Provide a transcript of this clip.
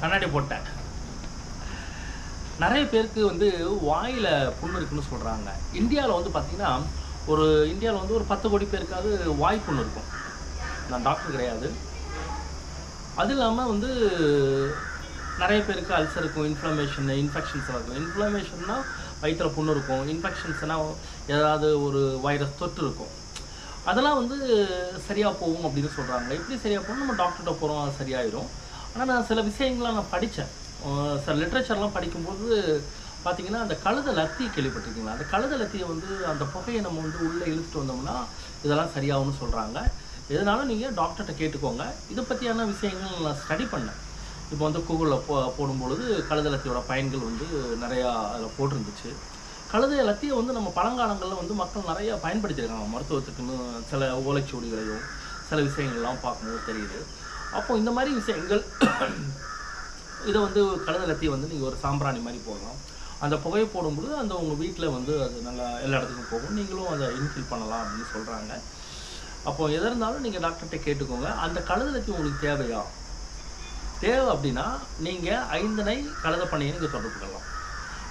கண்ணாடி போட்டேன். நிறைய பேருக்கு வந்து வாயில் புண்ணு இருக்குன்னு சொல்கிறாங்க. இந்தியாவில் வந்து பார்த்திங்கன்னா இந்தியாவில் வந்து ஒரு 10 கோடி பேருக்காவது வாய் புண்ணு இருக்கும். நான் டாக்டர் கிடையாது. அது இல்லாமல் வந்து நிறைய பேருக்கு அல்சர் இருக்கும், இன்ஃபெக்ஷன்ஸ் இருக்கும். இன்ஃப்ளமேஷன்னா வயிற்றில் புண்ணு இருக்கும், இன்ஃபெக்ஷன்ஸ்னால் ஏதாவது ஒரு வைரஸ் தொற்று இருக்கும். அதெல்லாம் வந்து சரியாக போகும் அப்படின்னு சொல்கிறாங்க. எப்படி சரியாக போகும்? நம்ம டாக்டர்கிட்ட போகிறோம், அது சரியாயிடும். ஆனால் நான் சில விஷயங்கள்லாம் நான் படித்தேன். சில லிட்ரேச்சர்லாம் படிக்கும்போது பார்த்திங்கன்னா, அந்த கழுதை லத்தி கேள்விப்பட்டிருக்கீங்களா? அந்த கழுதை லத்தியை வந்து அந்த புகையை நம்ம வந்து உள்ளே இழுத்துட்டு வந்தோம்னா இதெல்லாம் சரியாகும்னு சொல்கிறாங்க. எதனாலும் நீங்கள் டாக்டர்கிட்ட கேட்டுக்கோங்க. இதை பற்றியான விஷயங்கள் நான் ஸ்டடி பண்ணேன். இப்போ வந்து கூகுளில் போடும்பொழுது கழுதை லத்தியோட பயன்கள் வந்து நிறையா அதில் போட்டிருந்துச்சு. கழுதை லத்தியை வந்து நம்ம பழங்காலங்களில் வந்து மக்கள் நிறையா பயன்படுத்தியிருக்காங்க மருத்துவத்துக்குன்னு. சில ஓலைச்சுவடிகளையும் சில விஷயங்கள்லாம் பார்க்கும்போது தெரியுது. அப்போது இந்த மாதிரி விஷயங்கள் இதை வந்து கழுதை லத்தியை வந்து நீங்கள் ஒரு சாம்பிராணி மாதிரி போடலாம். அந்த புகையை போடும்பொழுது அந்த உங்கள் வீட்டில் வந்து அது நல்லா எல்லா இடத்துக்கும் போகும். நீங்களும் அதை இன்ஃபில் பண்ணலாம் அப்படின்னு சொல்கிறாங்க. அப்போது எதாக இருந்தாலும் நீங்கள் டாக்டர்கிட்ட கேட்டுக்கோங்க. அந்த கழுதை லத்தி உங்களுக்கு தேவை அப்படின்னா நீங்கள் 5 கழுதை பண்ணையை நீங்கள் தொடர்பு கொள்ளலாம்.